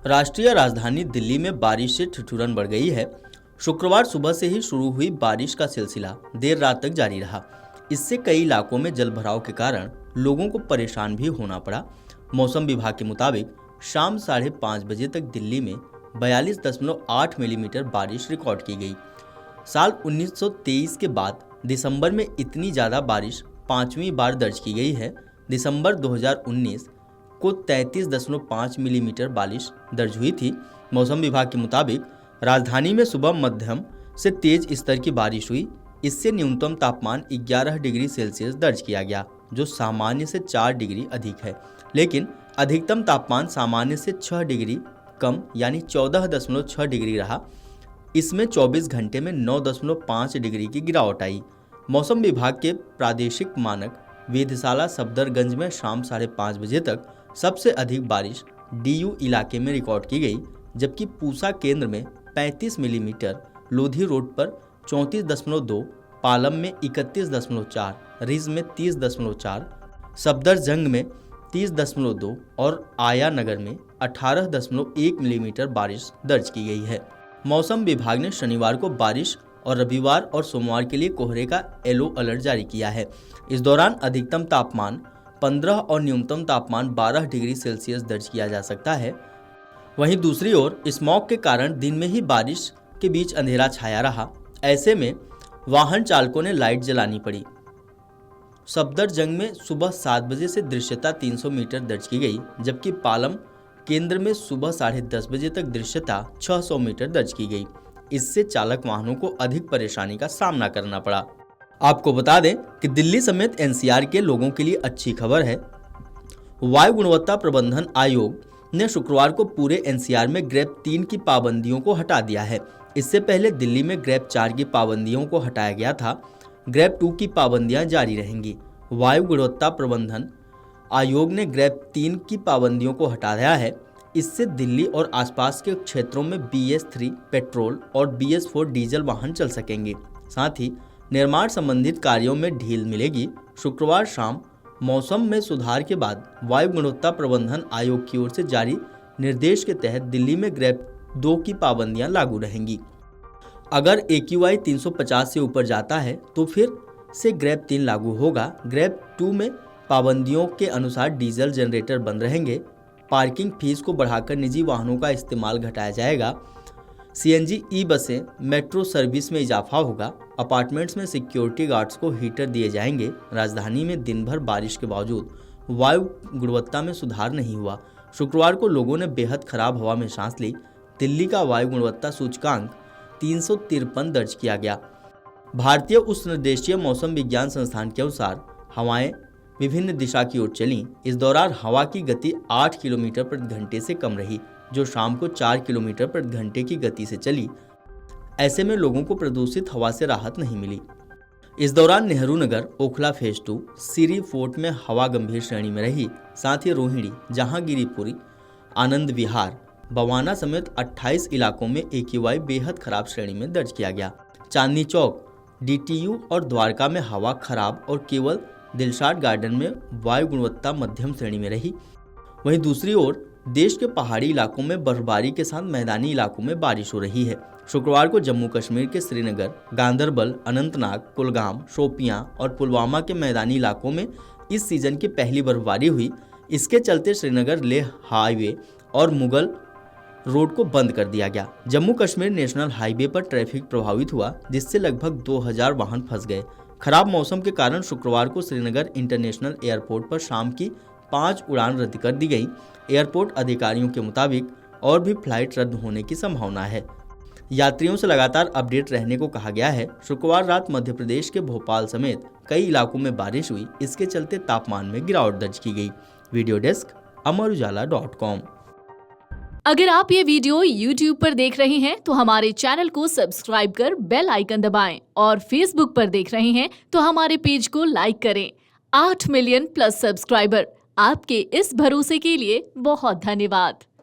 राष्ट्रीय राजधानी दिल्ली में बारिश से ठिठुरन बढ़ गई है। शुक्रवार सुबह से ही शुरू हुई बारिश का सिलसिला देर रात तक जारी रहा। इससे कई इलाकों में जलभराव के कारण लोगों को परेशान भी होना पड़ा। मौसम विभाग के मुताबिक शाम 5:30 बजे तक दिल्ली में 42.8 मिलीमीटर बारिश रिकॉर्ड की गई। साल 1923 के बाद दिसंबर में इतनी ज़्यादा बारिश पांचवी बार दर्ज की गई है। दिसंबर 2019 को 33.5 मिलीमीटर बारिश दर्ज हुई थी। मौसम विभाग के मुताबिक राजधानी में सुबह मध्यम से तेज स्तर की बारिश हुई। इससे न्यूनतम तापमान 11 डिग्री सेल्सियस दर्ज किया गया, जो सामान्य से 4 डिग्री अधिक है। लेकिन अधिकतम तापमान सामान्य से 6 डिग्री कम यानी 14.6 डिग्री रहा। इसमें 24 घंटे में 9.5 डिग्री की गिरावट आई। मौसम विभाग के प्रादेशिक मानक वेधशाला सफदरगंज में शाम 5:30 बजे तक सबसे अधिक बारिश डीयू इलाके में रिकॉर्ड की गई, जबकि पूसा केंद्र में 35 मिलीमीटर, लोधी रोड पर 34.2, पालम में 31.4, रिज में 30.4, सफदरजंग में 30.2 और आया नगर में 18.1 मिलीमीटर बारिश दर्ज की गई है। मौसम विभाग ने शनिवार को बारिश और रविवार और सोमवार के लिए कोहरे का येलो अलर्ट जारी किया है। इस दौरान अधिकतम तापमान 15 और न्यूनतम तापमान 12 डिग्री सेल्सियस दर्ज किया जा सकता है। वहीं दूसरी ओर स्मॉग के कारण दिन में ही बारिश के बीच अंधेरा छाया रहा। ऐसे में वाहन चालकों ने लाइट जलानी पड़ी। सफदरजंग में सुबह 7 बजे से दृश्यता 300 मीटर दर्ज की गई, जबकि पालम केंद्र में सुबह 10:30 बजे तक दृश्यता 600 मीटर दर्ज की गई। इससे चालक वाहनों को अधिक परेशानी का सामना करना पड़ा। आपको बता दें कि दिल्ली समेत एनसीआर के लोगों के लिए अच्छी खबर है। वायु गुणवत्ता प्रबंधन आयोग ने शुक्रवार को पूरे एनसीआर में ग्रेप 3 की पाबंदियों को हटा दिया है। इससे पहले दिल्ली में ग्रेप 4 की पाबंदियों को हटाया गया था। ग्रेप 2 की पाबंदियां जारी रहेंगी। वायु गुणवत्ता प्रबंधन आयोग ने ग्रेप 3 की पाबंदियों को हटा दिया है। इससे दिल्ली और आसपास के क्षेत्रों में BS3 पेट्रोल और BS4 डीजल वाहन चल सकेंगे। साथ ही निर्माण संबंधित कार्यों में ढील मिलेगी। शुक्रवार शाम मौसम में सुधार के बाद वायु गुणवत्ता प्रबंधन आयोग की ओर से जारी निर्देश के तहत दिल्ली में ग्रेप 2 की पाबंदियां लागू रहेंगी। अगर AQI 350 से ऊपर जाता है तो फिर से ग्रेप 3 लागू होगा। ग्रेप 2 में पाबंदियों के अनुसार डीजल जनरेटर बंद रहेंगे। पार्किंग फीस को बढ़ाकर निजी वाहनों का इस्तेमाल घटाया जाएगा। CNG ई बसें, मेट्रो सर्विस में इजाफा होगा। अपार्टमेंट्स में सिक्योरिटी गार्ड्स को हीटर दिए जाएंगे। राजधानी में दिन भर बारिश के बावजूद वायु गुणवत्ता में सुधार नहीं हुआ। शुक्रवार को लोगों ने बेहद खराब हवा में सांस ली। दिल्ली का वायु गुणवत्ता सूचकांक 353 दर्ज किया गया। भारतीय उष्णदेशीय मौसम विज्ञान संस्थान के अनुसार हवाएं विभिन्न दिशा की ओर चलीं। इस दौरान हवा की गति 8 किलोमीटर प्रति घंटे से कम रही, जो शाम को 4 किलोमीटर प्रति घंटे की गति से चली। ऐसे में लोगों को प्रदूषित हवा से राहत नहीं मिली। इस दौरान नेहरू नगर, ओखला फेज 2, सिरी फोर्ट में हवा गंभीर श्रेणी में रही। साथ ही रोहिणी, जहांगीरपुरी, आनंद विहार, बवाना समेत 28 इलाकों में AQI बेहद खराब श्रेणी में दर्ज किया गया। चांदनी चौक, DTU और द्वारका में हवा खराब और केवल दिलशाद गार्डन में वायु गुणवत्ता मध्यम श्रेणी में रही। वहीं दूसरी ओर देश के पहाड़ी इलाकों में बर्फबारी के साथ मैदानी इलाकों में बारिश हो रही है। शुक्रवार को जम्मू कश्मीर के श्रीनगर, गांदरबल, अनंतनाग, कुलगाम, शोपियां और पुलवामा के मैदानी इलाकों में इस सीजन की पहली बर्फबारी हुई। इसके चलते श्रीनगर लेह हाईवे और मुगल रोड को बंद कर दिया गया। जम्मू कश्मीर नेशनल हाईवे पर ट्रैफिक प्रभावित हुआ, जिससे लगभग 2000 वाहन फंस गए। खराब मौसम के कारण शुक्रवार को श्रीनगर इंटरनेशनल एयरपोर्ट पर शाम की 5 उड़ान रद्द कर दी गई। एयरपोर्ट अधिकारियों के मुताबिक और भी फ्लाइट रद्द होने की संभावना है। यात्रियों से लगातार अपडेट रहने को कहा गया है। शुक्रवार रात मध्य प्रदेश के भोपाल समेत कई इलाकों में बारिश हुई। इसके चलते तापमान में गिरावट दर्ज की गई। Video desk अमरउजाला.com। अगर आप ये वीडियो YouTube पर देख रहे हैं तो हमारे चैनल को सब्सक्राइब कर बेल आइकन दबाएं और Facebook पर देख रहे हैं तो हमारे पेज को लाइक करें। 8 मिलियन प्लस सब्सक्राइबर, आपके इस भरोसे के लिए बहुत धन्यवाद।